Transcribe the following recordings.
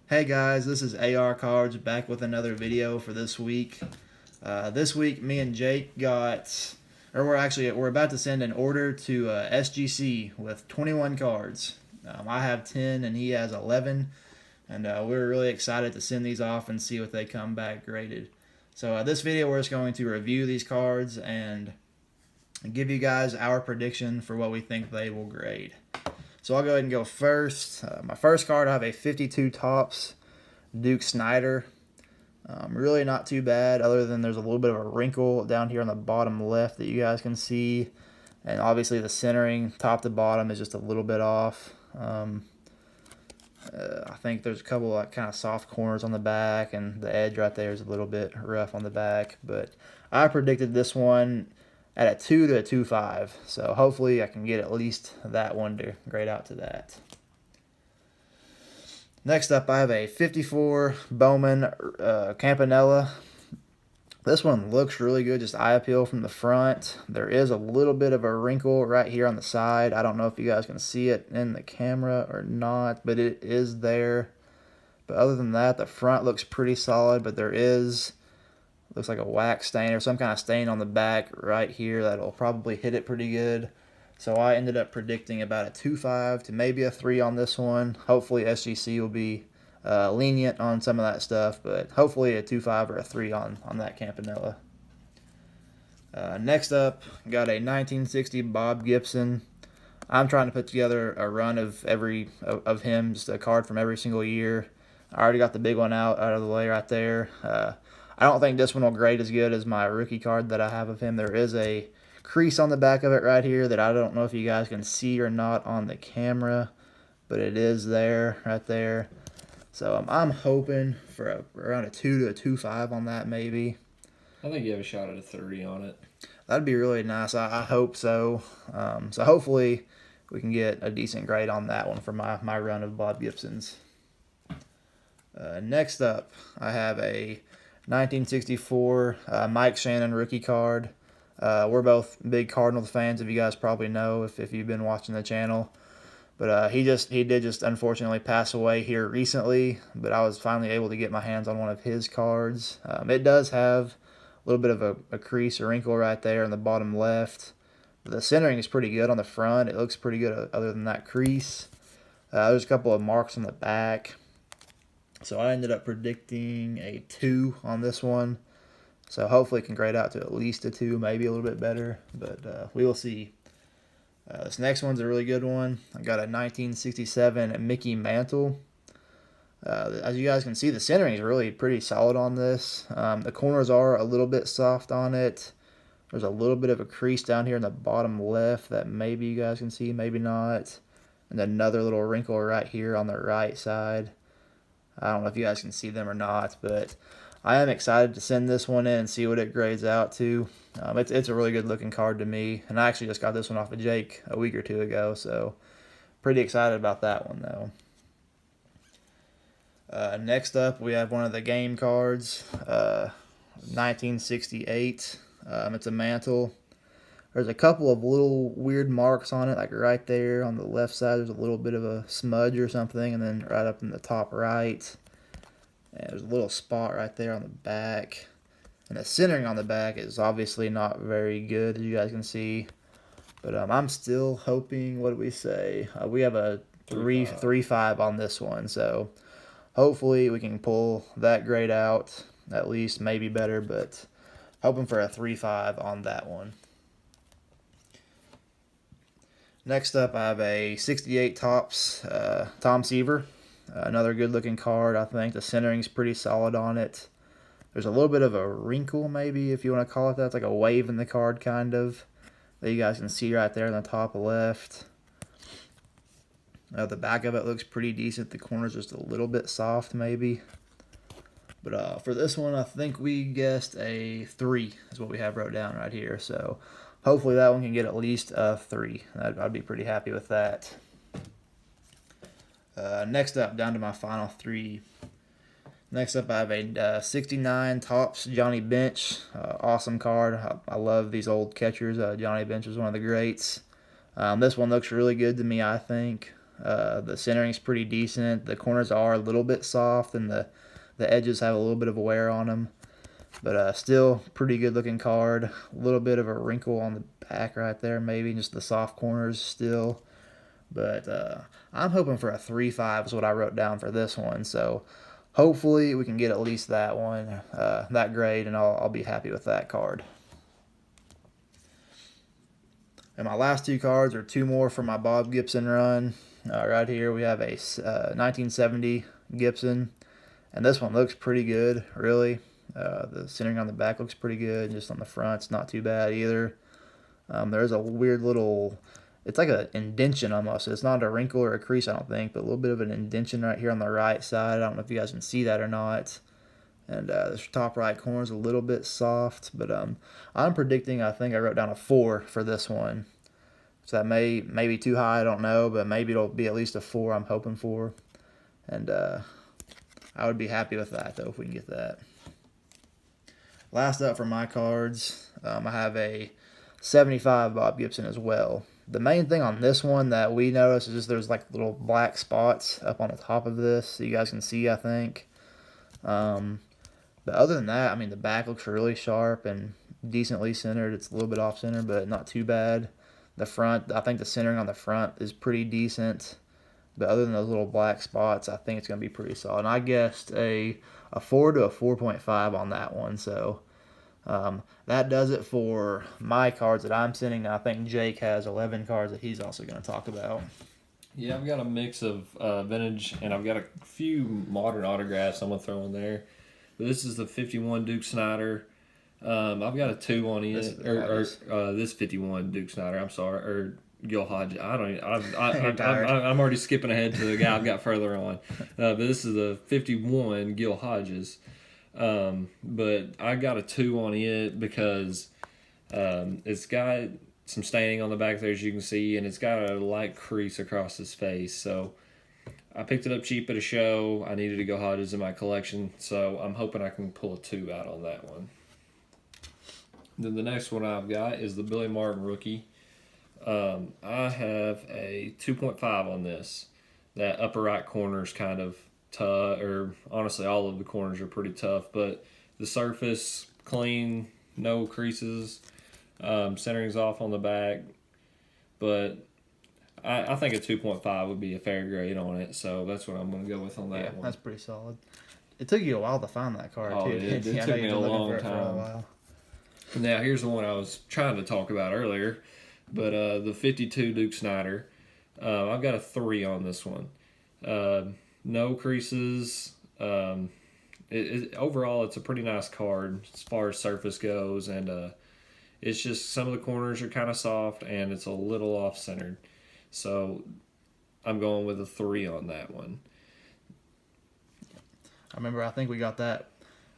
Hey guys, this is AR Cards back with another video for this week. This week, me and Jake we're about to send an order to SGC with 21 cards. I have 10 and he has 11, and we're really excited to send these off and see what they come back graded. So this video, we're just going to review these cards and give you guys our prediction for what we think they will grade. So I'll go ahead and go first. My first card, I have a 52 Topps Duke Snider. Really not too bad, other than there's a little bit of a wrinkle down here on the bottom left that you guys can see. And obviously the centering, top to bottom, is just a little bit off. I think there's a couple of kind of soft corners on the back, and the edge right there is a little bit rough on the back. But I predicted this one at a 2 to a 2.5, so hopefully I can get at least that one to grade out to that. Next up, I have a 54 Bowman Campanella. This one looks really good, just eye appeal from the front. There is a little bit of a wrinkle right here on the side. I don't know if you guys can see it in the camera or not, but it is there. But other than that, the front looks pretty solid, but looks like a wax stain or some kind of stain on the back right here that'll probably hit it pretty good. So I ended up predicting about a 2.5 to maybe a 3 on this one. Hopefully SGC will be lenient on some of that stuff, but hopefully a 2.5 or a 3 on that Campanella. Next up, got a 1960 Bob Gibson. I'm trying to put together a run of him, just a card from every single year. I already got the big one out of the way right there. I don't think this one will grade as good as my rookie card that I have of him. There is a crease on the back of it right here that I don't know if you guys can see or not on the camera, but it is there, right there. So I'm hoping for around a 2 to a 2.5 on that, maybe. I think you have a shot at a 3 on it. That'd be really nice. I hope so. So hopefully we can get a decent grade on that one for my run of Bob Gibsons. Next up, I have a 1964 Mike Shannon rookie card. We're both big Cardinals fans, if you guys probably know if you've been watching the channel. But he did just unfortunately pass away here recently. But I was finally able to get my hands on one of his cards. It does have a little bit of a crease or wrinkle right there in the bottom left. The centering is pretty good on the front. It looks pretty good other than that crease. There's a couple of marks on the back. So I ended up predicting a 2 on this one. So hopefully it can grade out to at least a 2, maybe a little bit better. But we will see. This next one's a really good one. I got a 1967 Mickey Mantle. As you guys can see, the centering is really pretty solid on this. The corners are a little bit soft on it. There's a little bit of a crease down here in the bottom left that maybe you guys can see, maybe not. And another little wrinkle right here on the right side. I don't know if you guys can see them or not, but I am excited to send this one in and see what it grades out to. It's a really good looking card to me, and I actually just got this one off of Jake a week or two ago, so pretty excited about that one though. Next up, we have one of the game cards, 1968. It's a mantle. There's a couple of little weird marks on it, like right there on the left side. There's a little bit of a smudge or something, and then right up in the top right. And there's a little spot right there on the back. And the centering on the back is obviously not very good, as you guys can see. But I'm still hoping, what do we say? We have a 3.5 on this one. So hopefully we can pull that grade out, at least, maybe better. But hoping for a 3.5 on that one. Next up, I have a 68 Topps Tom Seaver. Another good-looking card, I think. The centering's pretty solid on it. There's a little bit of a wrinkle, maybe, if you want to call it that. It's like a wave in the card, kind of, that you guys can see right there in the top left. The back of it looks pretty decent. The corner's just a little bit soft, maybe. But for this one, I think we guessed a 3 is what we have wrote down right here. So hopefully that one can get at least a 3. I'd be pretty happy with that. Next up, down to my final 3. Next up, I have a 69 Topps Johnny Bench. Awesome card. I love these old catchers. Johnny Bench is one of the greats. This one looks really good to me, I think. The centering's pretty decent. The corners are a little bit soft, and the edges have a little bit of wear on them. But still, pretty good looking card. A little bit of a wrinkle on the back right there, maybe just the soft corners still. But I'm hoping for a 3.5 is what I wrote down for this one. So hopefully we can get at least that one, that grade, and I'll be happy with that card. And my last two cards are two more from my Bob Gibson run. Right here we have a 1970 Gibson, and this one looks pretty good, really. The centering on the back looks pretty good, just on the front, it's not too bad either. There's a weird little, it's like an indention almost. It's not a wrinkle or a crease, I don't think, but a little bit of an indention right here on the right side. I don't know if you guys can see that or not. And this top right corner is a little bit soft, but I'm predicting, I think I wrote down a 4 for this one. So that may be too high, I don't know, but maybe it'll be at least a 4 I'm hoping for. And I would be happy with that, though, if we can get that. Last up for my cards, I have a 75 Bob Gibson as well. The main thing on this one that we noticed is just there's like little black spots up on the top of this, so you guys can see, I think. But other than that, I mean, the back looks really sharp and decently centered. It's a little bit off center, but not too bad. The front, I think the centering on the front is pretty decent. But other than those little black spots, I think it's going to be pretty solid. And I guessed a 4 to a 4.5 on that one. So that does it for my cards that I'm sending. I think Jake has 11 cards that he's also going to talk about. Yeah, I've got a mix of vintage, and I've got a few modern autographs I'm going to throw in there. But this is the 51 Duke Snyder. I've got a 2 on it, this 51 Duke Snyder. I'm sorry, or Gil Hodges. I'm already skipping ahead to the guy I've got further on. But this is the 51 Gil Hodges. But I got a 2 on it because it's got some staining on the back there, as you can see, and it's got a light crease across his face. So I picked it up cheap at a show. I needed to go Hodges in my collection, so I'm hoping I can pull a 2 out on that one. Then the next one I've got is the Billy Martin rookie. I have a 2.5 on this. That upper right corner is kind of tough, or honestly all of the corners are pretty tough, but the surface clean, no creases, centering's off on the back, but I think a 2.5 would be a fair grade on it, so that's what I'm going to go with on that one. That's pretty solid. It took you a while to find that card, too. It took me a long time. Now, here's the one I was trying to talk about earlier, but the 52 Duke Snyder. I've got a 3 on this one. No creases. Overall, it's a pretty nice card as far as surface goes, and it's just some of the corners are kind of soft, and it's a little off-centered. So I'm going with a 3 on that one. I think we got that.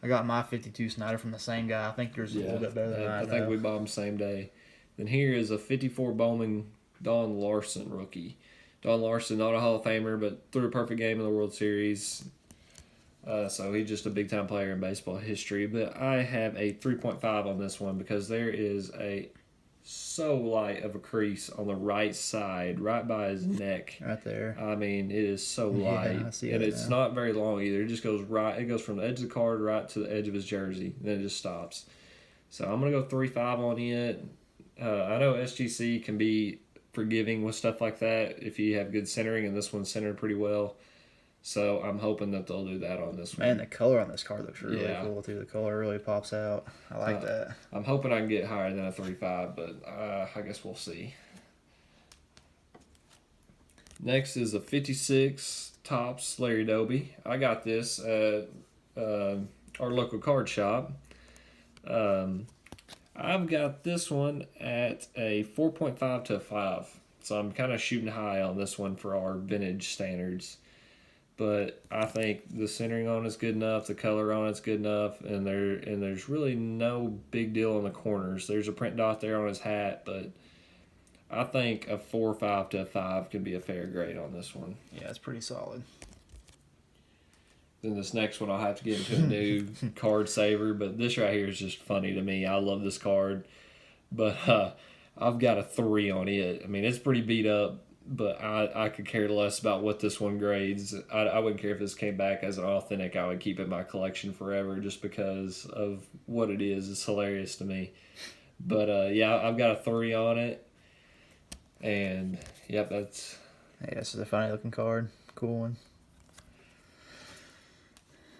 I got my 52 Snyder from the same guy. I think yours is a little bit better than mine. I think we bought them same day. Then here is a 54 Bowman Don Larson rookie. Don Larson, not a Hall of Famer, but threw a perfect game in the World Series. So he's just a big-time player in baseball history. But I have a 3.5 on this one because there is a so light of a crease on the right side, right by his neck. Right there. I mean, it is so light. I see and it it's now. not very long either. It just goes right. It goes from the edge of the card right to the edge of his jersey. Then it just stops. So I'm going to go 3.5 on it. I know SGC can be forgiving with stuff like that if you have good centering, and this one's centered pretty well. So I'm hoping that they'll do that on this one. Man, the color on this card looks really cool, too. The color really pops out. I like that. I'm hoping I can get higher than a 3.5, but I guess we'll see. Next is a 56 Topps Larry Doby. I got this at our local card shop. I've got this one at a 4.5 to a 5. So I'm kind of shooting high on this one for our vintage standards. But I think the centering on it's good enough, the color on it's good enough, and there's really no big deal on the corners. There's a print dot there on his hat, but I think a 4.5 to a 5 could be a fair grade on this one. Yeah, it's pretty solid. Then this next one I'll have to get into a new card saver, but this right here is just funny to me. I love this card, but I've got a 3 on it. I mean, it's pretty beat up, but I could care less about what this one grades. I wouldn't care if this came back as an authentic. I would keep it in my collection forever just because of what it is. It's hilarious to me. But yeah, I've got a 3 on it. And yep, that's... Yeah, this is a funny looking card. Cool one.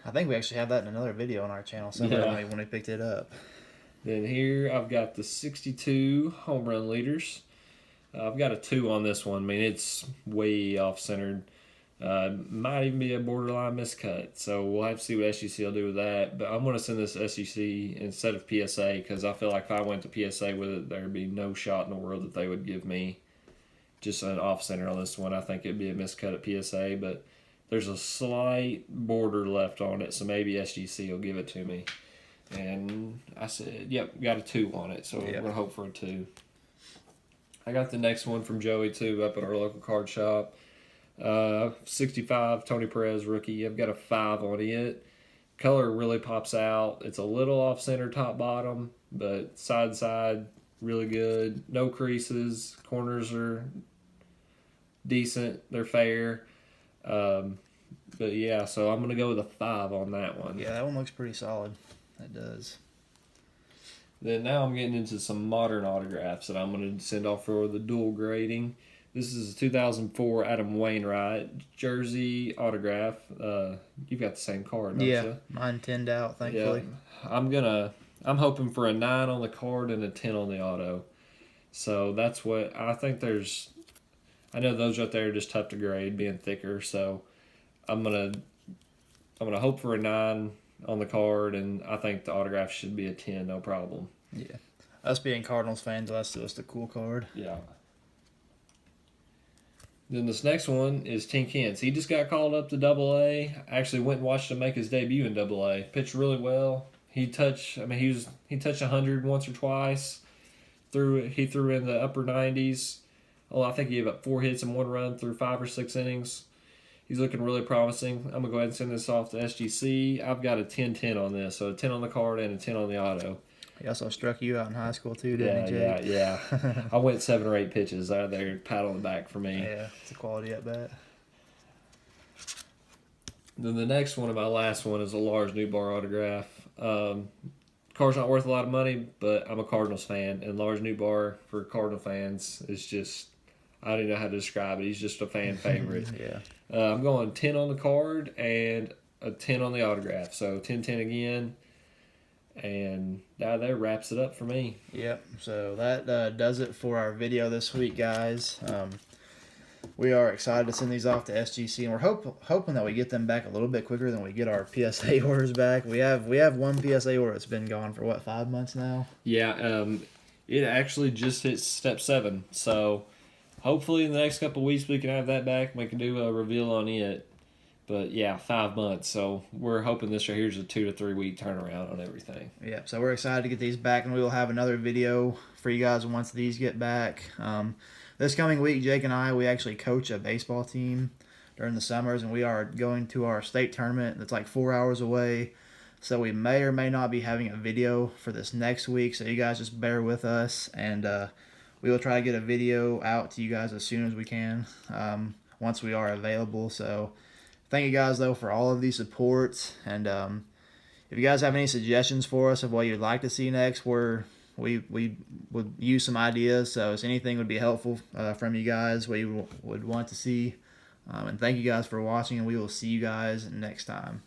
I think we actually have that in another video on our channel somewhere when we picked it up. Then here I've got the 62 home run leaders. I've got a 2 on this one. I mean, it's way off-centered. Might even be a borderline miscut. So we'll have to see what SGC will do with that. But I'm going to send this to SGC instead of PSA because I feel like if I went to PSA with it, there would be no shot in the world that they would give me just an off-center on this one. I think it'd be a miscut at PSA, but there's a slight border left on it, so maybe SGC will give it to me. And I said, yep, got a 2 on it, so we're going to hope for a 2. I got the next one from Joey, too, up at our local card shop. 65 Tony Perez rookie. I've got a 5 on it. Color really pops out. It's a little off-center top-bottom, but side-side, really good. No creases. Corners are decent. They're fair. But yeah, so I'm going to go with a 5 on that one. Yeah, that one looks pretty solid. That does. Then now I'm getting into some modern autographs that I'm going to send off for the dual grading. This is a 2004 Adam Wainwright jersey autograph. You've got the same card, don't you? Mine 10'd out, thankfully. Yeah, I'm hoping for a 9 on the card and a 10 on the auto. So that's what I think. I know those right there are just tough to grade, being thicker. So I'm gonna hope for a 9 on the card, and I think the autograph should be a 10, no problem. Yeah. Us being Cardinals fans, that's just a cool card. Yeah. Then this next one is Tink Hence. He just got called up to AA. Actually went and watched him make his debut in AA. Pitched really well. He touched 100 once or twice. He threw in the upper 90s. Oh, I think he had about 4 hits and 1 run through 5 or 6 innings. He's looking really promising. I'm going to go ahead and send this off to SGC. I've got a 10-10 on this, so a 10 on the card and a 10 on the auto. He also struck you out in high school too, didn't he, Jake? Yeah. I went 7 or 8 pitches out there, pat on the back for me. Yeah, it's a quality at bat. Then the next one, and my last one, is a Lars Newbar autograph. Card's not worth a lot of money, but I'm a Cardinals fan, and Lars Newbar for Cardinal fans is just, I don't even know how to describe it. He's just a fan favorite. Yeah. I'm going 10 on the card and a 10 on the autograph. So 10-10 again. And that there wraps it up for me. Yep. So that does it for our video this week, guys. We are excited to send these off to SGC, and we're hoping that we get them back a little bit quicker than we get our PSA orders back. We have one PSA order that's been gone for, 5 months now? Yeah. It actually just hit step 7. So hopefully in the next couple of weeks we can have that back and we can do a reveal on it. But yeah, 5 months. So we're hoping this right here is a 2 to 3 week turnaround on everything. Yeah, so we're excited to get these back, and we will have another video for you guys once these get back. This coming week, Jake and I, we actually coach a baseball team during the summers, and we are going to our state tournament that's like 4 hours away. So we may or may not be having a video for this next week, so you guys just bear with us, and we will try to get a video out to you guys as soon as we can once we are available. So thank you guys, though, for all of these supports, and if you guys have any suggestions for us of what you'd like to see next, we would use some ideas, so if anything would be helpful from you guys, we would want to see. And thank you guys for watching, and we will see you guys next time.